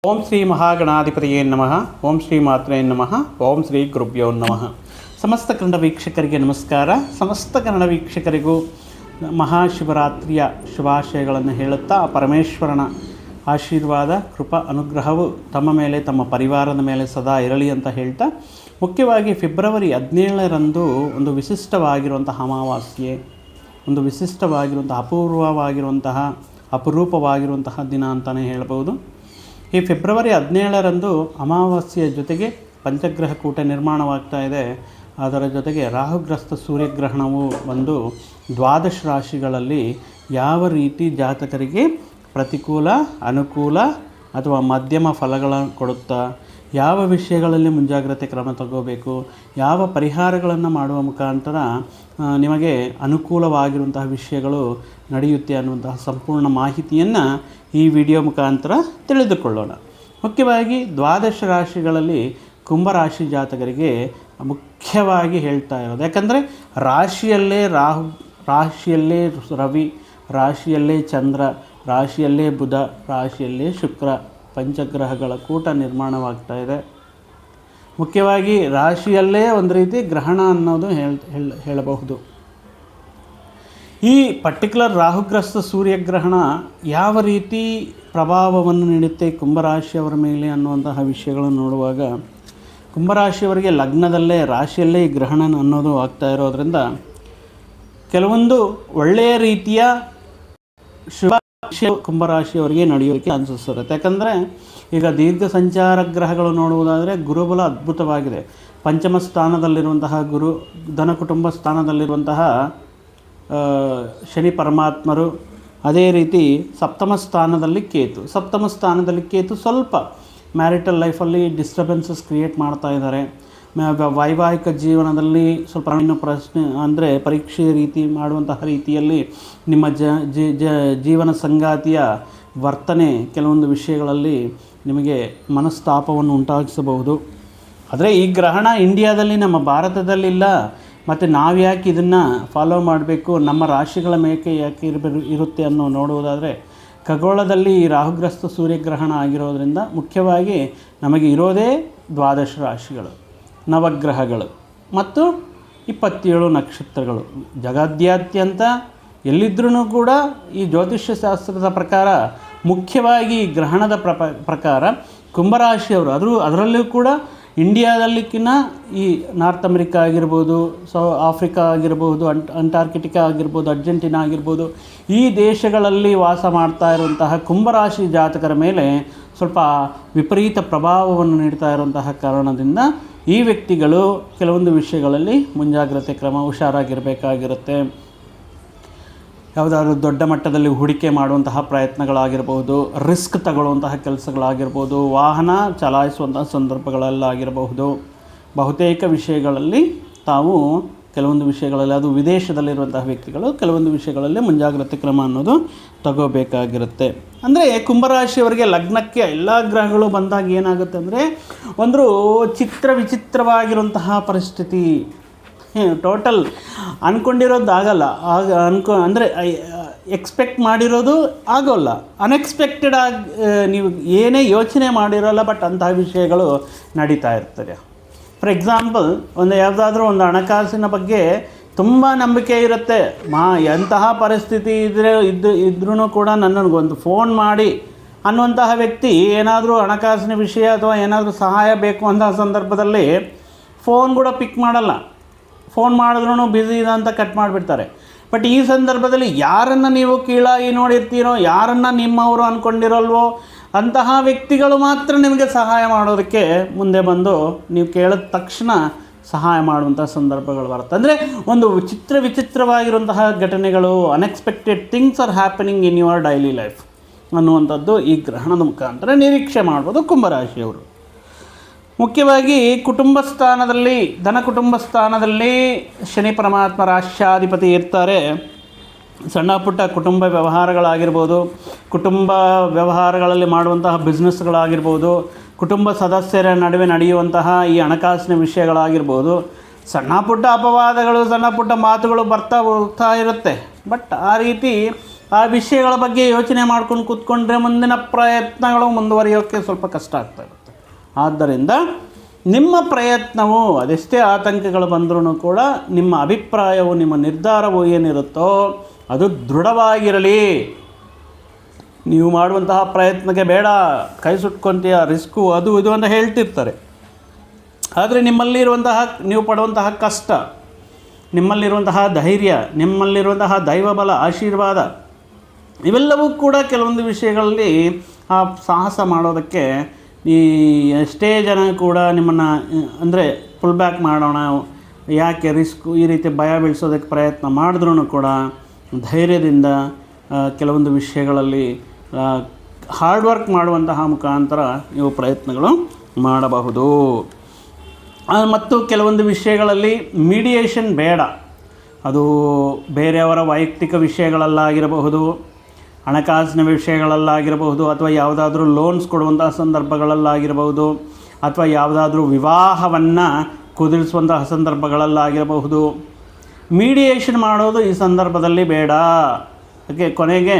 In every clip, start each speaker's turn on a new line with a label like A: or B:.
A: ಓಂ ಶ್ರೀ ಮಹಾಗಣಾಧಿಪತಿಯೇ ನಮಃ. ಓಂ ಶ್ರೀ ಮಾತ್ರೇ ನಮಃ. ಓಂ ಶ್ರೀ ಗುರುಭ್ಯೋ ನಮಃ. ಸಮಸ್ತ ಕನ್ನಡ ವೀಕ್ಷಕರಿಗೆ ನಮಸ್ಕಾರ. ಸಮಸ್ತ ಕನ್ನಡ ವೀಕ್ಷಕರಿಗೂ ಮಹಾಶಿವರಾತ್ರಿಯ ಶುಭಾಶಯಗಳನ್ನು ಹೇಳುತ್ತಾ ಪರಮೇಶ್ವರನ ಆಶೀರ್ವಾದ ಕೃಪಾ ಅನುಗ್ರಹವು ತಮ್ಮ ಮೇಲೆ ತಮ್ಮ ಪರಿವಾರದ ಮೇಲೆ ಸದಾ ಇರಲಿ ಅಂತ ಹೇಳ್ತಾ, ಮುಖ್ಯವಾಗಿ ಫೆಬ್ರವರಿ 17ರಂದು ಒಂದು ವಿಶಿಷ್ಟವಾಗಿರುವಂತಹ ಅಮಾವಾಸ್ಯೆ, ಒಂದು ವಿಶಿಷ್ಟವಾಗಿರುವಂತಹ ಅಪರೂಪವಾಗಿರುವಂತಹ ದಿನ ಅಂತಲೇ ಹೇಳ್ಬೋದು. ಈ ಫೆಬ್ರವರಿ 17ರಂದು ಅಮಾವಾಸ್ಯೆಯ ಜೊತೆಗೆ ಪಂಚಗ್ರಹ ಕೂಟ ನಿರ್ಮಾಣವಾಗ್ತಾ ಇದೆ. ಅದರ ಜೊತೆಗೆ ರಾಹುಗ್ರಸ್ತ ಸೂರ್ಯಗ್ರಹಣವು ಒಂದು 12 ರಾಶಿಗಳಲ್ಲಿ ಯಾವ ರೀತಿ ಜಾತಕರಿಗೆ ಪ್ರತಿಕೂಲ, ಅನುಕೂಲ ಅಥವಾ ಮಧ್ಯಮ ಫಲಗಳನ್ನು ಕೊಡುತ್ತಾ, ಯಾವ ವಿಷಯಗಳಲ್ಲಿ ಮುಂಜಾಗ್ರತೆ ಕ್ರಮ ತಗೋಬೇಕು, ಯಾವ ಪರಿಹಾರಗಳನ್ನು ಮಾಡುವ ಮುಖಾಂತರ ನಿಮಗೆ ಅನುಕೂಲವಾಗಿರುವಂತಹ ವಿಷಯಗಳು ನಡೆಯುತ್ತೆ ಅನ್ನುವಂತಹ ಸಂಪೂರ್ಣ ಮಾಹಿತಿಯನ್ನು ಈ ವಿಡಿಯೋ ಮುಖಾಂತರ ತಿಳಿದುಕೊಳ್ಳೋಣ. ಮುಖ್ಯವಾಗಿ 12 ರಾಶಿಗಳಲ್ಲಿ ಕುಂಭರಾಶಿ ಜಾತಕರಿಗೆ ಮುಖ್ಯವಾಗಿ ಹೇಳ್ತಾ ಇರೋದು, ಯಾಕಂದರೆ ರಾಶಿಯಲ್ಲೇ ರಾಹು, ರಾಶಿಯಲ್ಲೇ ರವಿ, ರಾಶಿಯಲ್ಲೇ ಚಂದ್ರ, ರಾಶಿಯಲ್ಲೇ ಬುಧ, ರಾಶಿಯಲ್ಲೇ ಶುಕ್ರ, ಪಂಚಗ್ರಹಗಳ ಕೂಟ ನಿರ್ಮಾಣವಾಗ್ತಾ ಇದೆ. ಮುಖ್ಯವಾಗಿ ರಾಶಿಯಲ್ಲೇ ಒಂದು ರೀತಿ ಗ್ರಹಣ ಅನ್ನೋದು ಹೇಳಬಹುದು. ಈ ಪರ್ಟಿಕ್ಯುಲರ್ ರಾಹುಗ್ರಸ್ತ ಸೂರ್ಯಗ್ರಹಣ ಯಾವ ರೀತಿ ಪ್ರಭಾವವನ್ನು ನೀಡುತ್ತೆ ಕುಂಭರಾಶಿಯವರ ಮೇಲೆ ಅನ್ನುವಂತಹ ವಿಷಯಗಳನ್ನು ನೋಡುವಾಗ, ಕುಂಭರಾಶಿಯವರಿಗೆ ಲಗ್ನದಲ್ಲೇ ರಾಶಿಯಲ್ಲೇ ಈ ಗ್ರಹಣ ಅನ್ನೋದು ಆಗ್ತಾ ಇರೋದರಿಂದ ಕೆಲವೊಂದು ಒಳ್ಳೆಯ ರೀತಿಯ ಶುಭ ಕುಂಭರಾಶಿಯವರಿಗೆ ನಡೆಯೋಕ್ಕೆ ಅನಿಸುತ್ತಿರುತ್ತೆ. ಯಾಕಂದರೆ ಈಗ ದೀರ್ಘ ಸಂಚಾರ ಗ್ರಹಗಳು ನೋಡುವುದಾದರೆ ಗುರುಬಲ ಅದ್ಭುತವಾಗಿದೆ. ಪಂಚಮ ಸ್ಥಾನದಲ್ಲಿರುವಂತಹ ಗುರು, ಧನ ಕುಟುಂಬ ಸ್ಥಾನದಲ್ಲಿರುವಂತಹ ಶನಿ ಪರಮಾತ್ಮರು, ಅದೇ ರೀತಿ ಸಪ್ತಮ ಸ್ಥಾನದಲ್ಲಿ ಕೇತು ಸ್ವಲ್ಪ ಮ್ಯಾರಿಟಲ್ ಲೈಫಲ್ಲಿ ಡಿಸ್ಟರ್ಬೆನ್ಸಸ್ ಕ್ರಿಯೇಟ್ ಮಾಡ್ತಾ ಇದ್ದಾರೆ. ವೈವಾಹಿಕ ಜೀವನದಲ್ಲಿ ಸ್ವಲ್ಪ ಪ್ರಶ್ನೆ ಅಂದರೆ ಪರೀಕ್ಷೆ ರೀತಿ ಮಾಡುವಂತಹ ರೀತಿಯಲ್ಲಿ ನಿಮ್ಮ ಜೀವನ ಸಂಗಾತಿಯ ವರ್ತನೆ ಕೆಲವೊಂದು ವಿಷಯಗಳಲ್ಲಿ ನಿಮಗೆ ಮನಸ್ತಾಪವನ್ನು ಉಂಟಾಗಿಸಬಹುದು. ಆದರೆ ಈ ಗ್ರಹಣ ಇಂಡಿಯಾದಲ್ಲಿ, ನಮ್ಮ ಭಾರತದಲ್ಲಿಲ್ಲ. ಮತ್ತು ನಾವು ಯಾಕೆ ಇದನ್ನು ಫಾಲೋ ಮಾಡಬೇಕು, ನಮ್ಮ ರಾಶಿಗಳ ಮೇಕೆ ಯಾಕೆ ಇರುತ್ತೆ ಅನ್ನೋ ನೋಡುವುದಾದರೆ, ಖಗೋಳದಲ್ಲಿ ಈ ರಾಹುಗ್ರಸ್ತ ಸೂರ್ಯಗ್ರಹಣ ಆಗಿರೋದ್ರಿಂದ ಮುಖ್ಯವಾಗಿ ನಮಗೆ ಇರೋದೇ 12 ರಾಶಿಗಳು, ನವಗ್ರಹಗಳು ಮತ್ತು 27 ನಕ್ಷತ್ರಗಳು. ಜಗದಾದ್ಯಂತ ಎಲ್ಲಿದ್ರೂ ಕೂಡ ಈ ಜ್ಯೋತಿಷ್ಯ ಶಾಸ್ತ್ರದ ಪ್ರಕಾರ ಮುಖ್ಯವಾಗಿ ಗ್ರಹಣದ ಪ್ರಕಾರ ಕುಂಭರಾಶಿಯವರು, ಅದರಲ್ಲೂ ಕೂಡ ಇಂಡಿಯಾದಲ್ಲಿಕ್ಕಿಂತ ಈ ನಾರ್ತ್ ಅಮೆರಿಕಾ ಆಗಿರ್ಬೋದು, ಆಫ್ರಿಕಾ ಆಗಿರ್ಬೋದು, ಅಂಟಾರ್ಕಿಟಿಕಾ ಆಗಿರ್ಬೋದು, ಅರ್ಜೆಂಟೀನಾ ಆಗಿರ್ಬೋದು, ಈ ದೇಶಗಳಲ್ಲಿ ವಾಸ ಮಾಡ್ತಾ ಇರುವಂತಹ ಕುಂಭರಾಶಿ ಜಾತಕರ ಮೇಲೆ ಸ್ವಲ್ಪ ವಿಪರೀತ ಪ್ರಭಾವವನ್ನು ನೀಡ್ತಾ ಇರುವಂತಹ ಕಾರಣದಿಂದ ಈ ವ್ಯಕ್ತಿಗಳು ಕೆಲವೊಂದು ವಿಷಯಗಳಲ್ಲಿ ಮುಂಜಾಗ್ರತೆ ಕ್ರಮ, ಹುಷಾರಾಗಿರಬೇಕಾಗಿರುತ್ತೆ. ಯಾವುದಾದ್ರೂ ದೊಡ್ಡ ಮಟ್ಟದಲ್ಲಿ ಹೂಡಿಕೆ ಮಾಡುವಂತಹ ಪ್ರಯತ್ನಗಳಾಗಿರ್ಬೋದು, ರಿಸ್ಕ್ ತಗೊಳ್ಳುವಂತಹ ಕೆಲಸಗಳಾಗಿರ್ಬೋದು, ವಾಹನ ಚಲಾಯಿಸುವಂತಹ ಸಂದರ್ಭಗಳಲ್ಲಾಗಿರಬಹುದು, ಬಹುತೇಕ ವಿಷಯಗಳಲ್ಲಿ ತಾವು ಕೆಲವೊಂದು ವಿಷಯಗಳಲ್ಲಿ, ಅದು ವಿದೇಶದಲ್ಲಿರುವಂತಹ ವ್ಯಕ್ತಿಗಳು ಕೆಲವೊಂದು ವಿಷಯಗಳಲ್ಲಿ ಮುಂಜಾಗ್ರತೆ ಕ್ರಮ ಅನ್ನೋದು ತಗೋಬೇಕಾಗಿರುತ್ತೆ. ಅಂದರೆ ಕುಂಭರಾಶಿಯವರಿಗೆ ಲಗ್ನಕ್ಕೆ ಎಲ್ಲ ಗ್ರಹಗಳು ಬಂದಾಗ ಏನಾಗುತ್ತೆ ಅಂದರೆ ಒಂದು ವಿಚಿತ್ರವಾಗಿರುವಂತಹ ಪರಿಸ್ಥಿತಿ. ಟೋಟಲ್ ಅಂದ್ಕೊಂಡಿರೋದು ಆಗಲ್ಲ, ಅಂದರೆ ಎಕ್ಸ್ಪೆಕ್ಟ್ ಮಾಡಿರೋದು ಆಗೋಲ್ಲ, ಅನ್ಎಕ್ಸ್ಪೆಕ್ಟೆಡ್ ಆಗಿ ನೀವು ಏನೇ ಯೋಚನೆ ಮಾಡಿರೋಲ್ಲ, ಬಟ್ ಅಂತಹ ವಿಷಯಗಳು ನಡೀತಾ ಇರ್ತದೆ. ಫಾರ್ ಎಕ್ಸಾಂಪಲ್, ಯಾವುದಾದ್ರೂ ಒಂದು ಹಣಕಾಸಿನ ಬಗ್ಗೆ ತುಂಬ ನಂಬಿಕೆ ಇರುತ್ತೆ. ಎಂತಹ ಪರಿಸ್ಥಿತಿ ಇದ್ರೂ ಕೂಡ ನನ್ನನಿಗೊಂದು ಫೋನ್ ಮಾಡಿ ಅನ್ನುವಂತಹ ವ್ಯಕ್ತಿ ಏನಾದರೂ ಹಣಕಾಸಿನ ವಿಷಯ ಅಥವಾ ಏನಾದರೂ ಸಹಾಯ ಬೇಕು ಅಂತಹ ಸಂದರ್ಭದಲ್ಲಿ ಫೋನ್ ಕೂಡ ಪಿಕ್ ಮಾಡಲ್ಲ. ಫೋನ್ ಮಾಡಿದ್ರೂ ಬ್ಯುಸಿ ಇದೆ ಅಂತ ಕಟ್ ಮಾಡಿಬಿಡ್ತಾರೆ. ಬಟ್ ಈ ಸಂದರ್ಭದಲ್ಲಿ ಯಾರನ್ನು ನೀವು ಕೀಳಾಗಿ ನೋಡಿರ್ತೀರೋ, ಯಾರನ್ನು ನಿಮ್ಮವರು ಅಂದ್ಕೊಂಡಿರಲ್ವೋ ಅಂತಹ ವ್ಯಕ್ತಿಗಳು ಮಾತ್ರ ನಿಮಗೆ ಸಹಾಯ ಮಾಡೋದಕ್ಕೆ ಮುಂದೆ ಬಂದು ನೀವು ಕೇಳಿದ ತಕ್ಷಣ ಸಹಾಯ ಮಾಡುವಂಥ ಸಂದರ್ಭಗಳು ಬರುತ್ತೆ. ಅಂದರೆ ಒಂದು ವಿಚಿತ್ರವಾಗಿರುವಂತಹ ಘಟನೆಗಳು, unexpected things are happening in your daily life ಅನ್ನುವಂಥದ್ದು ಈ ಗ್ರಹಣದ ಮುಖಾಂತರ ನಿರೀಕ್ಷೆ ಮಾಡ್ಬೋದು ಕುಂಭರಾಶಿಯವರು. ಮುಖ್ಯವಾಗಿ ಕುಟುಂಬ ಸ್ಥಾನದಲ್ಲಿ, ಧನ ಕುಟುಂಬ ಸ್ಥಾನದಲ್ಲಿ ಶನಿ ಪರಮಾತ್ಮ ರಾಶ್ಯಾಧಿಪತಿ ಇರ್ತಾರೆ. ಸಣ್ಣ ಪುಟ್ಟ ಕುಟುಂಬ ವ್ಯವಹಾರಗಳಾಗಿರ್ಬೋದು, ಕುಟುಂಬ ವ್ಯವಹಾರಗಳಲ್ಲಿ ಮಾಡುವಂತಹ ಬಿಸ್ನೆಸ್ಗಳಾಗಿರ್ಬೋದು, ಕುಟುಂಬ ಸದಸ್ಯರ ನಡುವೆ ನಡೆಯುವಂತಹ ಈ ಹಣಕಾಸಿನ ವಿಷಯಗಳಾಗಿರ್ಬೋದು, ಸಣ್ಣ ಪುಟ್ಟ ಅಪವಾದಗಳು, ಸಣ್ಣ ಪುಟ್ಟ ಮಾತುಗಳು ಬರ್ತಾ ಹೋಗ್ತಾ ಇರುತ್ತೆ. ಬಟ್ ಆ ರೀತಿ ಆ ವಿಷಯಗಳ ಬಗ್ಗೆ ಯೋಚನೆ ಮಾಡ್ಕೊಂಡು ಕೂತ್ಕೊಂಡ್ರೆ ಮುಂದಿನ ಪ್ರಯತ್ನಗಳು ಮುಂದುವರಿಯೋಕ್ಕೆ ಸ್ವಲ್ಪ ಕಷ್ಟ ಆಗ್ತಾ ಇರುತ್ತೆ. ಆದ್ದರಿಂದ ನಿಮ್ಮ ಪ್ರಯತ್ನವು ಅದೆಷ್ಟೇ ಆತಂಕಗಳು ಬಂದರೂ ಕೂಡ ನಿಮ್ಮ ಅಭಿಪ್ರಾಯವು, ನಿಮ್ಮ ನಿರ್ಧಾರವು ಏನಿರುತ್ತೋ ಅದು ದೃಢವಾಗಿರಲಿ. ನೀವು ಮಾಡುವಂತಹ ಪ್ರಯತ್ನಕ್ಕೆ ಬೇಡ ಕೈ ಸುಟ್ಕೊಂತೀಯ, ರಿಸ್ಕು ಅದು ಇದು ಅಂತ ಹೇಳ್ತಿರ್ತಾರೆ. ಆದರೆ ನಿಮ್ಮಲ್ಲಿರುವಂತಹ, ನೀವು ಪಡುವಂತಹ ಕಷ್ಟ, ನಿಮ್ಮಲ್ಲಿರುವಂತಹ ಧೈರ್ಯ, ನಿಮ್ಮಲ್ಲಿರುವಂತಹ ದೈವಬಲ, ಆಶೀರ್ವಾದ, ಇವೆಲ್ಲವೂ ಕೂಡ ಕೆಲವೊಂದು ವಿಷಯಗಳಲ್ಲಿ ಆ ಸಾಹಸ ಮಾಡೋದಕ್ಕೆ ಈ ಎಷ್ಟೇ ಜನ ಕೂಡ ನಿಮ್ಮನ್ನು ಅಂದರೆ ಪುಲ್ ಬ್ಯಾಕ್ ಮಾಡೋಣ, ಯಾಕೆ ರಿಸ್ಕು, ಈ ರೀತಿ ಭಯ ಬೀಳಿಸೋದಕ್ಕೆ ಪ್ರಯತ್ನ ಮಾಡಿದ್ರೂ ಕೂಡ ಧೈರ್ಯದಿಂದ ಕೆಲವೊಂದು ವಿಷಯಗಳಲ್ಲಿ ಹಾರ್ಡ್ ವರ್ಕ್ ಮಾಡುವಂತಹ ಮುಖಾಂತರ ನೀವು ಪ್ರಯತ್ನಗಳು ಮಾಡಬಹುದು. ಮತ್ತು ಕೆಲವೊಂದು ವಿಷಯಗಳಲ್ಲಿ ಮೀಡಿಯೇಷನ್ ಬೇಡ. ಅದು ಬೇರೆಯವರ ವೈಯಕ್ತಿಕ ವಿಷಯಗಳಲ್ಲಾಗಿರಬಹುದು, ಹಣಕಾಸಿನ ವಿಷಯಗಳಲ್ಲಾಗಿರಬಹುದು, ಅಥವಾ ಯಾವುದಾದ್ರೂ ಲೋನ್ಸ್ ಕೊಡುವಂತಹ ಸಂದರ್ಭಗಳಲ್ಲಾಗಿರಬಹುದು, ಅಥವಾ ಯಾವುದಾದ್ರೂ ವಿವಾಹವನ್ನು ಕುದುರಿಸುವಂತಹ ಸಂದರ್ಭಗಳಲ್ಲಾಗಿರಬಹುದು. ಮೀಡಿಯೇಷನ್ ಮಾಡೋದು ಈ ಸಂದರ್ಭದಲ್ಲಿ ಬೇಡ. ಅದಕ್ಕೆ ಕೊನೆಗೆ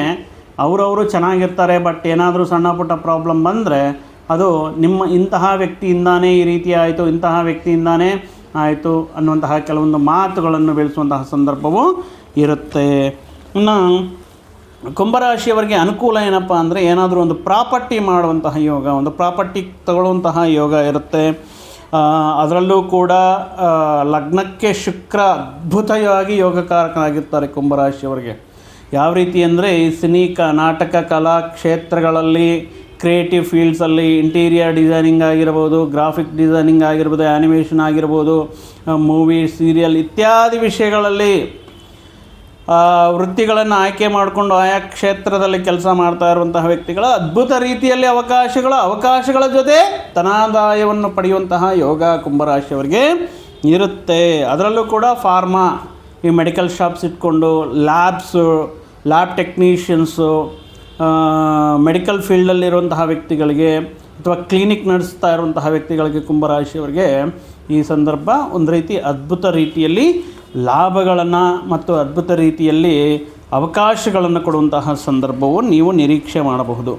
A: ಅವರವರು ಚೆನ್ನಾಗಿರ್ತಾರೆ, ಬಟ್ ಏನಾದರೂ ಸಣ್ಣ ಪುಟ್ಟ ಪ್ರಾಬ್ಲಮ್ ಬಂದರೆ ಅದು ನಿಮ್ಮ ಇಂತಹ ವ್ಯಕ್ತಿಯಿಂದಾನೇ ಈ ರೀತಿ ಆಯಿತು, ಇಂತಹ ವ್ಯಕ್ತಿಯಿಂದಾನೇ ಆಯಿತು ಅನ್ನುವಂತಹ ಕೆಲವೊಂದು ಮಾತುಗಳನ್ನು ಬೆಳೆಸುವಂತಹ ಸಂದರ್ಭವೂ ಇರುತ್ತೆ. ಇನ್ನು ಕುಂಭರಾಶಿಯವರಿಗೆ ಅನುಕೂಲ ಏನಪ್ಪ ಅಂದರೆ ಏನಾದರೂ ಒಂದು ಪ್ರಾಪರ್ಟಿ ಮಾಡುವಂತಹ ಯೋಗ, ಒಂದು ಪ್ರಾಪರ್ಟಿ ತಗೊಳ್ಳುವಂತಹ ಯೋಗ ಇರುತ್ತೆ. ಅದರಲ್ಲೂ ಕೂಡ ಲಗ್ನಕ್ಕೆ ಶುಕ್ರ ಅದ್ಭುತವಾಗಿ ಯೋಗಕಾರಕನಾಗಿರ್ತಾರೆ ಕುಂಭರಾಶಿಯವರಿಗೆ. ಯಾವ ರೀತಿ ಅಂದರೆ ಈ ಸಿನಿ ನಾಟಕ ಕಲಾ ಕ್ಷೇತ್ರಗಳಲ್ಲಿ, ಕ್ರಿಯೇಟಿವ್ ಫೀಲ್ಡ್ಸಲ್ಲಿ, ಇಂಟೀರಿಯರ್ ಡಿಸೈನಿಂಗ್ ಆಗಿರ್ಬೋದು, ಗ್ರಾಫಿಕ್ ಡಿಸೈನಿಂಗ್ ಆಗಿರ್ಬೋದು, ಆ್ಯನಿಮೇಷನ್ ಆಗಿರ್ಬೋದು, ಮೂವಿ, ಸೀರಿಯಲ್ ಇತ್ಯಾದಿ ವಿಷಯಗಳಲ್ಲಿ ವೃತ್ತಿಗಳನ್ನು ಆಯ್ಕೆ ಮಾಡಿಕೊಂಡು ಆಯಾ ಕ್ಷೇತ್ರದಲ್ಲಿ ಕೆಲಸ ಮಾಡ್ತಾ ಇರುವಂತಹ ವ್ಯಕ್ತಿಗಳ ಅದ್ಭುತ ರೀತಿಯಲ್ಲಿ ಅವಕಾಶಗಳ ಜೊತೆ ಧನಾದಾಯವನ್ನು ಪಡೆಯುವಂತಹ ಯೋಗ ಕುಂಭರಾಶಿಯವರಿಗೆ ಇರುತ್ತೆ. ಅದರಲ್ಲೂ ಕೂಡ ಫಾರ್ಮಾ, ಈ ಮೆಡಿಕಲ್ ಶಾಪ್ಸ್ ಇಟ್ಕೊಂಡು ಲ್ಯಾಬ್ ಟೆಕ್ನೀಷಿಯನ್ಸು, ಮೆಡಿಕಲ್ ಫೀಲ್ಡಲ್ಲಿರುವಂತಹ ವ್ಯಕ್ತಿಗಳಿಗೆ ಅಥವಾ ಕ್ಲಿನಿಕ್ ನಡೆಸ್ತಾ ಇರುವಂತಹ ವ್ಯಕ್ತಿಗಳಿಗೆ ಕುಂಭರಾಶಿಯವರಿಗೆ ಈ ಸಂದರ್ಭ ಒಂದು ರೀತಿ ಅದ್ಭುತ ರೀತಿಯಲ್ಲಿ ಲಾಭಗಳನ್ನು ಮತ್ತು ಅದ್ಭುತ ರೀತಿಯಲ್ಲಿ ಅವಕಾಶಗಳನ್ನು ಕೊಡುವಂತಹ ಸಂದರ್ಭವು ನೀವು ನಿರೀಕ್ಷೆ ಮಾಡಬಹುದು.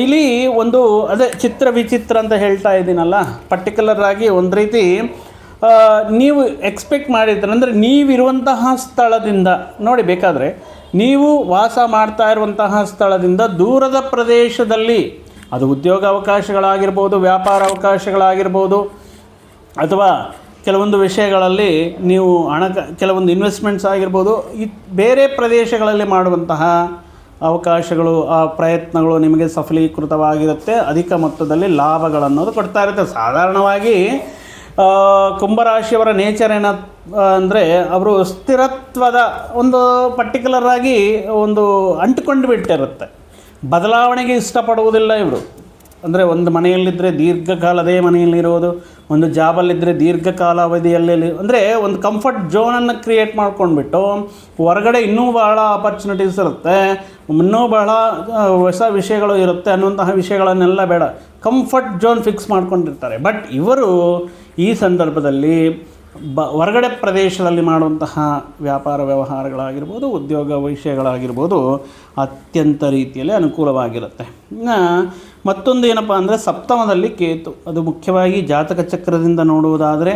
A: ಇಲ್ಲಿ ಒಂದು ಅದೇ ಚಿತ್ರ ವಿಚಿತ್ರ ಅಂತ ಹೇಳ್ತಾ ಇದ್ದೀನಲ್ಲ, ಪರ್ಟಿಕ್ಯುಲರ್ ಆಗಿ ಒಂದು ರೀತಿ ನೀವು ಎಕ್ಸ್ಪೆಕ್ಟ್ ಮಾಡಿರ್ತಾರೆ ಅಂದರೆ ನೀವಿರುವಂತಹ ಸ್ಥಳದಿಂದ ನೋಡಿ, ಬೇಕಾದರೆ ನೀವು ವಾಸ ಮಾಡ್ತಾ ಇರುವಂತಹ ಸ್ಥಳದಿಂದ ದೂರದ ಪ್ರದೇಶದಲ್ಲಿ, ಅದು ಉದ್ಯೋಗ ಅವಕಾಶಗಳಾಗಿರ್ಬೋದು, ವ್ಯಾಪಾರ ಅವಕಾಶಗಳಾಗಿರ್ಬೋದು, ಅಥವಾ ಕೆಲವೊಂದು ವಿಷಯಗಳಲ್ಲಿ ನೀವು ಕೆಲವೊಂದು ಇನ್ವೆಸ್ಟ್ಮೆಂಟ್ಸ್ ಆಗಿರ್ಬೋದು, ಬೇರೆ ಪ್ರದೇಶಗಳಲ್ಲಿ ಮಾಡುವಂತಹ ಅವಕಾಶಗಳು, ಆ ಪ್ರಯತ್ನಗಳು ನಿಮಗೆ ಸಫಲೀಕೃತವಾಗಿರುತ್ತೆ. ಅಧಿಕ ಮೊತ್ತದಲ್ಲಿ ಲಾಭಗಳನ್ನೋದು ಕೊಡ್ತಾ ಇರುತ್ತೆ. ಸಾಧಾರಣವಾಗಿ ಕುಂಭರಾಶಿಯವರ ನೇಚರ್ ಅಂದರೆ ಅವರು ಸ್ಥಿರತ್ವದ ಒಂದು ಪರ್ಟಿಕ್ಯುಲರ್ ಆಗಿ ಒಂದು ಅಂಟುಕೊಂಡು ಬಿಟ್ಟಿರುತ್ತೆ. ಬದಲಾವಣೆಗೆ ಇಷ್ಟಪಡುವುದಿಲ್ಲ ಇವರು. ಅಂದರೆ ಒಂದು ಮನೆಯಲ್ಲಿದ್ದರೆ ದೀರ್ಘಕಾಲ ಅದೇ ಮನೆಯಲ್ಲಿರೋದು, ಒಂದು ಜಾಬಲ್ಲಿದ್ದರೆ ದೀರ್ಘಕಾಲ ಅವಧಿಯಲ್ಲಿ, ಅಂದರೆ ಒಂದು ಕಂಫರ್ಟ್ ಝೋನನ್ನು ಕ್ರಿಯೇಟ್ ಮಾಡ್ಕೊಂಡ್ಬಿಟ್ಟು ಹೊರಗಡೆ ಇನ್ನೂ ಬಹಳ ಆಪರ್ಚುನಿಟೀಸ್ ಇರುತ್ತೆ, ಇನ್ನೂ ಬಹಳ ಹೊಸ ವಿಷಯಗಳು ಇರುತ್ತೆ ಅನ್ನುವಂತಹ ವಿಷಯಗಳನ್ನೆಲ್ಲ ಬೇಡ, ಕಂಫರ್ಟ್ ಝೋನ್ ಫಿಕ್ಸ್ ಮಾಡ್ಕೊಂಡಿರ್ತಾರೆ. ಬಟ್ ಇವರು ಈ ಸಂದರ್ಭದಲ್ಲಿ ಹೊರಗಡೆ ಪ್ರದೇಶದಲ್ಲಿ ಮಾಡುವಂತಹ ವ್ಯಾಪಾರ ವ್ಯವಹಾರಗಳಾಗಿರ್ಬೋದು, ಉದ್ಯೋಗ ವಿಷಯಗಳಾಗಿರ್ಬೋದು ಅತ್ಯಂತ ರೀತಿಯಲ್ಲಿ ಅನುಕೂಲವಾಗಿರುತ್ತೆ. ಮತ್ತೊಂದು ಏನಪ್ಪ ಅಂದರೆ ಸಪ್ತಮದಲ್ಲಿ ಕೇತು. ಅದು ಮುಖ್ಯವಾಗಿ ಜಾತಕ ಚಕ್ರದಿಂದ ನೋಡುವುದಾದರೆ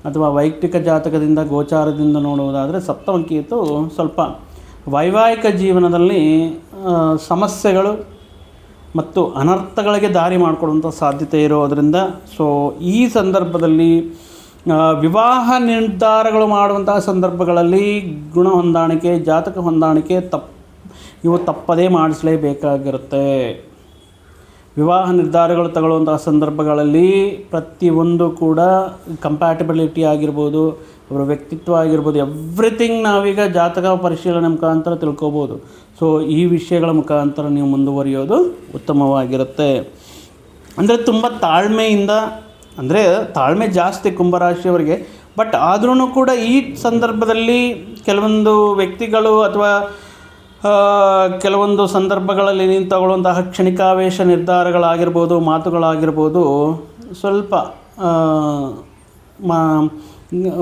A: ಅಥವಾ ವೈಯಕ್ತಿಕ ಜಾತಕದಿಂದ ಗೋಚಾರದಿಂದ ನೋಡುವುದಾದರೆ ಸಪ್ತಮ ಕೇತು ಸ್ವಲ್ಪ ವೈವಾಹಿಕ ಜೀವನದಲ್ಲಿ ಸಮಸ್ಯೆಗಳು ಮತ್ತು ಅನರ್ಥಗಳಿಗೆ ದಾರಿ ಮಾಡಿಕೊಡುವಂಥ ಸಾಧ್ಯತೆ ಇರೋದರಿಂದ ಈ ಸಂದರ್ಭದಲ್ಲಿ ವಿವಾಹ ನಿರ್ಧಾರಗಳು ಮಾಡುವಂತಹ ಸಂದರ್ಭಗಳಲ್ಲಿ ಗುಣ ಹೊಂದಾಣಿಕೆ, ಜಾತಕ ಹೊಂದಾಣಿಕೆ ಇವು ತಪ್ಪದೇ ಮಾಡಿಸಲೇಬೇಕಾಗಿರುತ್ತೆ. ವಿವಾಹ ನಿರ್ಧಾರಗಳು ತಗೊಳ್ಳುವಂತಹ ಸಂದರ್ಭಗಳಲ್ಲಿ ಪ್ರತಿಯೊಂದು ಕೂಡ ಕಂಪ್ಯಾಟಿಬಿಲಿಟಿ ಆಗಿರ್ಬೋದು, ಅವರ ವ್ಯಕ್ತಿತ್ವ ಆಗಿರ್ಬೋದು, ಎವ್ರಿಥಿಂಗ್ ನಾವೀಗ ಜಾತಕ ಪರಿಶೀಲನೆ ಮುಖಾಂತರ ತಿಳ್ಕೊಬೋದು. ಈ ವಿಷಯಗಳ ಮುಖಾಂತರ ನೀವು ಮುಂದುವರಿಯೋದು ಉತ್ತಮವಾಗಿರುತ್ತೆ. ಅಂದರೆ ತುಂಬ ತಾಳ್ಮೆಯಿಂದ, ಅಂದರೆ ತಾಳ್ಮೆ ಜಾಸ್ತಿ ಕುಂಭರಾಶಿಯವರಿಗೆ. ಬಟ್ ಆದ್ರೂ ಕೂಡ ಈ ಸಂದರ್ಭದಲ್ಲಿ ಕೆಲವೊಂದು ವ್ಯಕ್ತಿಗಳು ಅಥವಾ ಕೆಲವೊಂದು ಸಂದರ್ಭಗಳಲ್ಲಿ ನೀವು ತಗೊಳ್ಳುವಂತಹ ಕ್ಷಣಿಕಾವೇಶ ನಿರ್ಧಾರಗಳಾಗಿರ್ಬೋದು, ಮಾತುಗಳಾಗಿರ್ಬೋದು ಸ್ವಲ್ಪ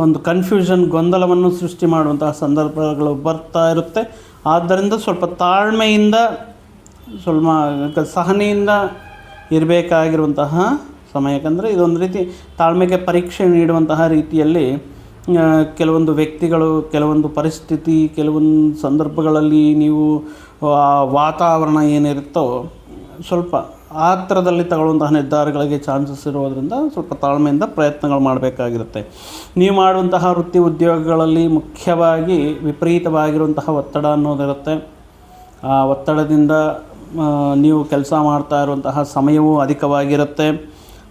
A: ಒಂದು ಕನ್ಫ್ಯೂಷನ್, ಗೊಂದಲವನ್ನು ಸೃಷ್ಟಿ ಮಾಡುವಂತಹ ಸಂದರ್ಭಗಳು ಬರ್ತಾ ಇರುತ್ತೆ. ಆದ್ದರಿಂದ ಸ್ವಲ್ಪ ತಾಳ್ಮೆಯಿಂದ, ಸ್ವಲ್ಪ ಸಹನೆಯಿಂದ ಇರಬೇಕಾಗಿರುವಂತಹ ಸಮಯ. ಯಾಕಂದರೆ ಇದೊಂದು ರೀತಿ ತಾಳ್ಮೆಗೆ ಪರೀಕ್ಷೆ ನೀಡುವಂತಹ ರೀತಿಯಲ್ಲಿ ಕೆಲವೊಂದು ವ್ಯಕ್ತಿಗಳು, ಕೆಲವೊಂದು ಪರಿಸ್ಥಿತಿ, ಕೆಲವೊಂದು ಸಂದರ್ಭಗಳಲ್ಲಿ ನೀವು ವಾತಾವರಣ ಏನಿರುತ್ತೋ ಸ್ವಲ್ಪ ಆ ಥರದಲ್ಲಿ ತಗೊಳ್ಳುವಂತಹ ನಿರ್ಧಾರಗಳಿಗೆ ಚಾನ್ಸಸ್ ಇರೋದರಿಂದ ಸ್ವಲ್ಪ ತಾಳ್ಮೆಯಿಂದ ಪ್ರಯತ್ನಗಳು ಮಾಡಬೇಕಾಗಿರುತ್ತೆ. ನೀವು ಮಾಡುವಂತಹ ವೃತ್ತಿ ಉದ್ಯೋಗಗಳಲ್ಲಿ ಮುಖ್ಯವಾಗಿ ವಿಪರೀತವಾಗಿರುವಂತಹ ಒತ್ತಡ ಅನ್ನೋದಿರುತ್ತೆ. ಆ ಒತ್ತಡದಿಂದ ನೀವು ಕೆಲಸ ಮಾಡ್ತಾ ಇರುವಂತಹ ಸಮಯವೂ ಅಧಿಕವಾಗಿರುತ್ತೆ.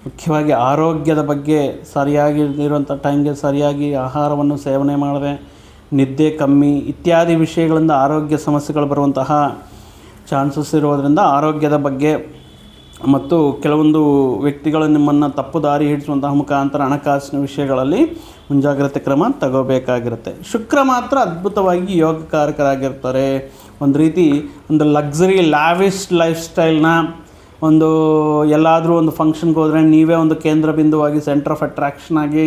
A: ಮುಖ್ಯವಾಗಿ ಆರೋಗ್ಯದ ಬಗ್ಗೆ ಸರಿಯಾಗಿ ಇರುವಂಥ ಟೈಮ್ಗೆ ಸರಿಯಾಗಿ ಆಹಾರವನ್ನು ಸೇವನೆ ಮಾಡದೆ, ನಿದ್ದೆ ಕಮ್ಮಿ ಇತ್ಯಾದಿ ವಿಷಯಗಳಿಂದ ಆರೋಗ್ಯ ಸಮಸ್ಯೆಗಳು ಬರುವಂತಹ ಚಾನ್ಸಸ್ ಇರೋದರಿಂದ ಆರೋಗ್ಯದ ಬಗ್ಗೆ ಮತ್ತು ಕೆಲವೊಂದು ವ್ಯಕ್ತಿಗಳು ನಿಮ್ಮನ್ನು ತಪ್ಪು ದಾರಿ ಹಿಡಿಸುವಂತಹ ಮುಖಾಂತರ ಹಣಕಾಸಿನ ವಿಷಯಗಳಲ್ಲಿ ಮುಂಜಾಗ್ರತೆ ಕ್ರಮ ತಗೋಬೇಕಾಗಿರುತ್ತೆ. ಶುಕ್ರ ಮಾತ್ರ ಅದ್ಭುತವಾಗಿ ಯೋಗಕಾರಕರಾಗಿರ್ತಾರೆ. ಒಂದು ರೀತಿ ಒಂದು ಲಕ್ಸುರಿ ಲ್ಯಾವಿಶ್ ಲೈಫ್ ಸ್ಟೈಲ್ನ ಒಂದು ಎಲ್ಲಾದರೂ ಒಂದು ಫಂಕ್ಷನ್ಗೆ ಹೋದರೆ ನೀವೇ ಒಂದು ಕೇಂದ್ರ ಬಿಂದುವಾಗಿ ಸೆಂಟರ್ ಆಫ್ ಅಟ್ರಾಕ್ಷನ್ ಆಗಿ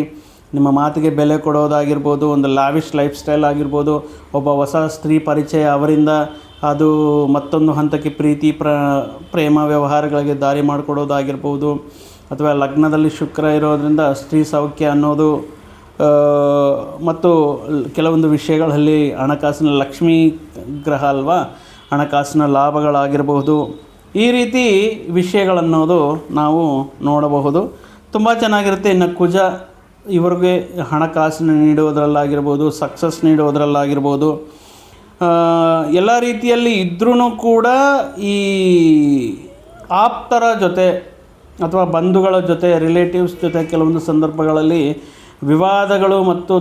A: ನಿಮ್ಮ ಮಾತಿಗೆ ಬೆಲೆ ಕೊಡೋದಾಗಿರ್ಬೋದು, ಒಂದು ಲ್ಯಾವಿಶ್ ಲೈಫ್ ಸ್ಟೈಲ್ ಆಗಿರ್ಬೋದು, ಒಬ್ಬ ಹೊಸ ಸ್ತ್ರೀ ಪರಿಚಯ ಅವರಿಂದ ಅದು ಮತ್ತೊಂದು ಹಂತಕ್ಕೆ ಪ್ರೀತಿ ಪ್ರೇಮ ವ್ಯವಹಾರಗಳಿಗೆ ದಾರಿ ಮಾಡಿಕೊಡೋದಾಗಿರ್ಬೋದು, ಅಥವಾ ಲಗ್ನದಲ್ಲಿ ಶುಕ್ರ ಇರೋದರಿಂದ ಸ್ತ್ರೀ ಸೌಖ್ಯ ಅನ್ನೋದು, ಮತ್ತು ಕೆಲವೊಂದು ವಿಷಯಗಳಲ್ಲಿ ಹಣಕಾಸಿನ ಲಕ್ಷ್ಮೀ ಗ್ರಹ ಅಲ್ವಾ, ಹಣಕಾಸಿನ ಲಾಭಗಳಾಗಿರಬಹುದು. ಈ ರೀತಿ ವಿಷಯಗಳನ್ನೋದು ನಾವು ನೋಡಬಹುದು. ತುಂಬ ಚೆನ್ನಾಗಿರುತ್ತೆ. ಇನ್ನು ಕುಜ ಇವರಿಗೆ ಹಣಕಾಸಿನ ನೀಡೋದ್ರಲ್ಲಾಗಿರ್ಬೋದು, ಸಕ್ಸಸ್ ನೀಡೋದ್ರಲ್ಲಾಗಿರ್ಬೋದು, ಎಲ್ಲ ರೀತಿಯಲ್ಲಿ ಇದ್ರೂ ಕೂಡ ಈ ಆಪ್ತರ ಜೊತೆ ಅಥವಾ ಬಂಧುಗಳ ಜೊತೆ, ರಿಲೇಟಿವ್ಸ್ ಜೊತೆ ಕೆಲವೊಂದು ಸಂದರ್ಭಗಳಲ್ಲಿ ವಿವಾದಗಳು ಮತ್ತು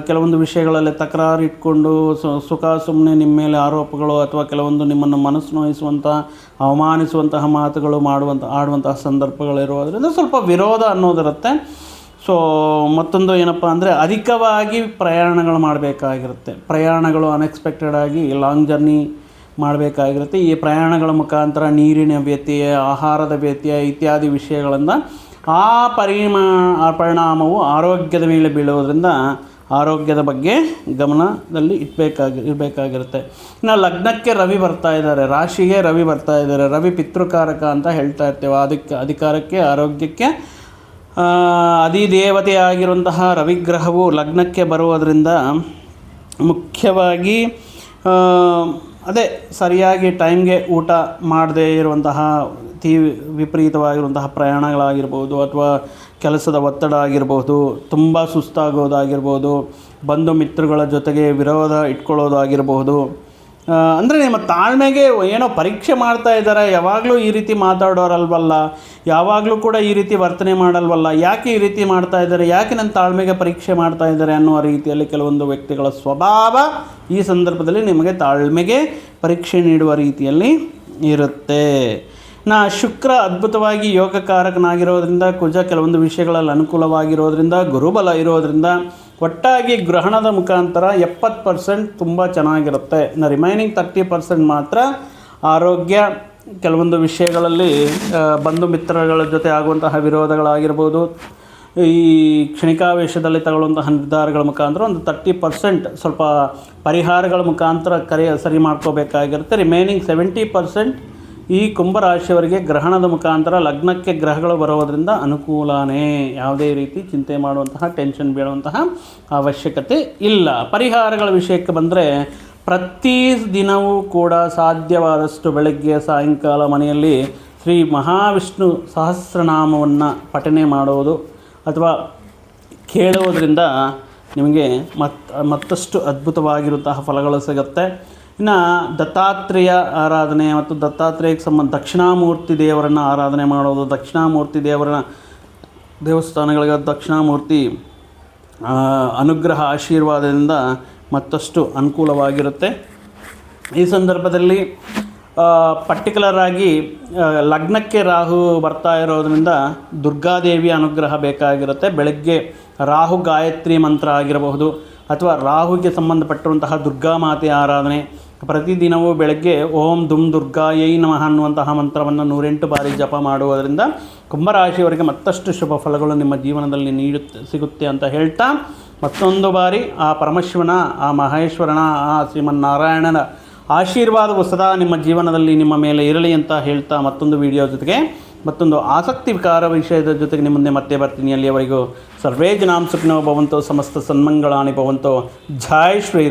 A: ಕೆಲವೊಂದು ವಿಷಯಗಳಲ್ಲಿ ತಕರಾರು ಇಟ್ಕೊಂಡು ಸುಖ ಸುಮ್ಮನೆ ನಿಮ್ಮ ಮೇಲೆ ಆರೋಪಗಳು ಅಥವಾ ಕೆಲವೊಂದು ನಿಮ್ಮನ್ನು ಮನಸ್ಸು ನೋಯಿಸುವಂಥ, ಅವಮಾನಿಸುವಂತಹ ಮಾತುಗಳು ಆಡುವಂತಹ ಸಂದರ್ಭಗಳಿರೋದ್ರಿಂದ ಸ್ವಲ್ಪ ವಿರೋಧ ಅನ್ನೋದಿರುತ್ತೆ. ಸೊ ಮತ್ತೊಂದು ಏನಪ್ಪ ಅಂದರೆ ಅಧಿಕವಾಗಿ ಪ್ರಯಾಣಗಳು ಮಾಡಬೇಕಾಗಿರುತ್ತೆ. ಪ್ರಯಾಣಗಳು ಅನ್ಎಕ್ಸ್ಪೆಕ್ಟೆಡ್ ಆಗಿ ಲಾಂಗ್ ಜರ್ನಿ ಮಾಡಬೇಕಾಗಿರುತ್ತೆ. ಈ ಪ್ರಯಾಣಗಳ ಮುಖಾಂತರ ನೀರಿನ ವ್ಯತ್ಯಯ, ಆಹಾರದ ವ್ಯತ್ಯಯ ಇತ್ಯಾದಿ ವಿಷಯಗಳಿಂದ ಆ ಪರಿಣಾಮವು ಆರೋಗ್ಯದ ಮೇಲೆ ಬೀಳೋದ್ರಿಂದ ಆರೋಗ್ಯದ ಬಗ್ಗೆ ಗಮನದಲ್ಲಿ ಇರಬೇಕಾಗಿರುತ್ತೆ. ಇನ್ನು ಲಗ್ನಕ್ಕೆ ರವಿ ಬರ್ತಾ ಇದ್ದಾರೆ, ರಾಶಿಗೆ ರವಿ ಬರ್ತಾ ಇದ್ದಾರೆ. ರವಿ ಪಿತೃಕಾರಕ ಅಂತ ಹೇಳ್ತಾ ಇರ್ತೇವೆ. ಅದಕ್ಕೆ ಅಧಿಕಾರಕ್ಕೆ, ಆರೋಗ್ಯಕ್ಕೆ ಅಧಿದೇವತೆ ಆಗಿರುವಂತಹ ರವಿಗ್ರಹವು ಲಗ್ನಕ್ಕೆ ಬರುವುದರಿಂದ ಮುಖ್ಯವಾಗಿ ಅದೇ ಸರಿಯಾಗಿ ಟೈಮ್ಗೆ ಊಟ ಮಾಡದೇ ಇರುವಂತಹ ವಿಪರೀತವಾಗಿರುವಂತಹ ಪ್ರಯಾಣಗಳಾಗಿರ್ಬೋದು, ಅಥವಾ ಕೆಲಸದ ಒತ್ತಡ ಆಗಿರ್ಬೋದು, ತುಂಬ ಸುಸ್ತಾಗೋದಾಗಿರ್ಬೋದು, ಬಂಧು ಮಿತ್ರಗಳ ಜೊತೆಗೆ ವಿರೋಧ ಇಟ್ಕೊಳ್ಳೋದಾಗಿರ್ಬೋದು. ಅಂದರೆ ನಿಮ್ಮ ತಾಳ್ಮೆಗೆ ಏನೋ ಪರೀಕ್ಷೆ ಮಾಡ್ತಾ ಇದ್ದಾರೆ. ಯಾವಾಗಲೂ ಈ ರೀತಿ ಮಾತಾಡೋರಲ್ವಲ್ಲ, ಯಾವಾಗಲೂ ಕೂಡ ಈ ರೀತಿ ವರ್ತನೆ ಮಾಡಲ್ವಲ್ಲ, ಯಾಕೆ ಈ ರೀತಿ ಮಾಡ್ತಾ ಇದ್ದಾರೆ, ಯಾಕೆ ನನ್ನ ತಾಳ್ಮೆಗೆ ಪರೀಕ್ಷೆ ಮಾಡ್ತಾ ಇದ್ದಾರೆ ಅನ್ನುವ ರೀತಿಯಲ್ಲಿ ಕೆಲವೊಂದು ವ್ಯಕ್ತಿಗಳ ಸ್ವಭಾವ ಈ ಸಂದರ್ಭದಲ್ಲಿ ನಿಮಗೆ ತಾಳ್ಮೆಗೆ ಪರೀಕ್ಷೆ ನೀಡುವ ರೀತಿಯಲ್ಲಿ ಇರುತ್ತೆ. ಶುಕ್ರ ಅದ್ಭುತವಾಗಿ ಯೋಗಕಾರಕನಾಗಿರೋದ್ರಿಂದ, ಕುಜ ಕೆಲವೊಂದು ವಿಷಯಗಳಲ್ಲಿ ಅನುಕೂಲವಾಗಿರೋದ್ರಿಂದ, ಗುರುಬಲ ಇರೋದ್ರಿಂದ ಒಟ್ಟಾಗಿ ಗ್ರಹಣದ ಮುಖಾಂತರ 70% ತುಂಬ ಚೆನ್ನಾಗಿರುತ್ತೆ. ಇನ್ನು ರಿಮೈನಿಂಗ್ 30% ಮಾತ್ರ ಆರೋಗ್ಯ, ಕೆಲವೊಂದು ವಿಷಯಗಳಲ್ಲಿ ಬಂಧು ಮಿತ್ರಗಳ ಜೊತೆ ಆಗುವಂತಹ ವಿರೋಧಗಳಾಗಿರ್ಬೋದು, ಈ ಕ್ಷಣಿಕಾವೇಶದಲ್ಲಿ ತಗೊಳ್ಳುವಂತಹ ನಿರ್ಧಾರಗಳ ಮುಖಾಂತರ ಒಂದು 30% ಸ್ವಲ್ಪ ಪರಿಹಾರಗಳ ಮುಖಾಂತರ ಸರಿ ಮಾಡ್ಕೋಬೇಕಾಗಿರುತ್ತೆ. ರಿಮೈನಿಂಗ್ 70% ಈ ಕುಂಭರಾಶಿಯವರಿಗೆ ಗ್ರಹಣದ ಮುಖಾಂತರ ಲಗ್ನಕ್ಕೆ ಗ್ರಹಗಳು ಬರೋದರಿಂದ ಅನುಕೂಲನೇ. ಯಾವುದೇ ರೀತಿ ಚಿಂತೆ ಮಾಡುವಂತಹ, ಟೆನ್ಷನ್ ಬೀಳುವಂತಹ ಅವಶ್ಯಕತೆ ಇಲ್ಲ. ಪರಿಹಾರಗಳ ವಿಷಯಕ್ಕೆ ಬಂದರೆ ಪ್ರತಿ ದಿನವೂ ಕೂಡ ಸಾಧ್ಯವಾದಷ್ಟು ಬೆಳಗ್ಗೆ ಸಾಯಂಕಾಲ ಮನೆಯಲ್ಲಿ ಶ್ರೀ ಮಹಾವಿಷ್ಣು ಸಹಸ್ರನಾಮವನ್ನು ಪಠನೆ ಮಾಡೋದು ಅಥವಾ ಕೇಳುವುದರಿಂದ ನಿಮಗೆ ಮತ್ತಷ್ಟು ಅದ್ಭುತವಾಗಿರುವಂತಹ ಫಲಗಳು ಸಿಗುತ್ತೆ. ಇನ್ನು ದತ್ತಾತ್ರೇಯ ಆರಾಧನೆ ಮತ್ತು ದತ್ತಾತ್ರೇಯಕ್ಕೆ ದಕ್ಷಿಣಾಮೂರ್ತಿ ದೇವರನ್ನು ಆರಾಧನೆ ಮಾಡೋದು, ದಕ್ಷಿಣಾಮೂರ್ತಿ ದೇವಸ್ಥಾನಗಳಿಗೆ ದಕ್ಷಿಣಾಮೂರ್ತಿ ಅನುಗ್ರಹ ಆಶೀರ್ವಾದದಿಂದ ಮತ್ತಷ್ಟು ಅನುಕೂಲವಾಗಿರುತ್ತೆ. ಈ ಸಂದರ್ಭದಲ್ಲಿ ಪರ್ಟಿಕ್ಯುಲರ್ ಆಗಿ ಲಗ್ನಕ್ಕೆ ರಾಹು ಬರ್ತಾ ಇರೋದರಿಂದ ದುರ್ಗಾದೇವಿಯ ಅನುಗ್ರಹ ಬೇಕಾಗಿರುತ್ತೆ. ಬೆಳಗ್ಗೆ ರಾಹು ಗಾಯತ್ರಿ ಮಂತ್ರ ಆಗಿರಬಹುದು, ಅಥವಾ ರಾಹುಗೆ ಸಂಬಂಧಪಟ್ಟಿರುವಂತಹ ದುರ್ಗಾಮಾತೆಯ ಆರಾಧನೆ, ಪ್ರತಿದಿನವೂ ಬೆಳಗ್ಗೆ ಓಂ ದುಂ ದುರ್ಗಾಯೈ ನಮಃ ಅನ್ನುವಂತಹ ಮಂತ್ರವನ್ನು 108 ಬಾರಿ ಜಪ ಮಾಡುವುದರಿಂದ ಕುಂಭರಾಶಿಯವರಿಗೆ ಮತ್ತಷ್ಟು ಶುಭ ಫಲಗಳು ನಿಮ್ಮ ಜೀವನದಲ್ಲಿ ಸಿಗುತ್ತೆ ಅಂತ ಹೇಳ್ತಾ, ಮತ್ತೊಂದು ಬಾರಿ ಆ ಪರಮಶಿವನ, ಆ ಮಹೇಶ್ವರನ, ಆ ಶ್ರೀಮನ್ನಾರಾಯಣನ ಆಶೀರ್ವಾದವು ಸದಾ ನಿಮ್ಮ ಜೀವನದಲ್ಲಿ ನಿಮ್ಮ ಮೇಲೆ ಇರಲಿ ಅಂತ ಹೇಳ್ತಾ, ಮತ್ತೊಂದು ವಿಡಿಯೋ ಜೊತೆಗೆ ಮತ್ತೊಂದು ಆಸಕ್ತಿಕರ ವಿಷಯದ ಜೊತೆಗೆ ನಿಮ್ಮ ಮುಂದೆ ಮತ್ತೆ ಬರ್ತೀನಿ. ಅಲ್ಲಿಯವರೆಗೂ ಸರ್ವೇ ಜನಾಂ ಸುಖಿನೋ ಭವಂತು, ಸಮಸ್ತ ಸನ್ಮಂಗಳಾನಿ ಭವಂತು. ಜೈ ಶ್ರೀ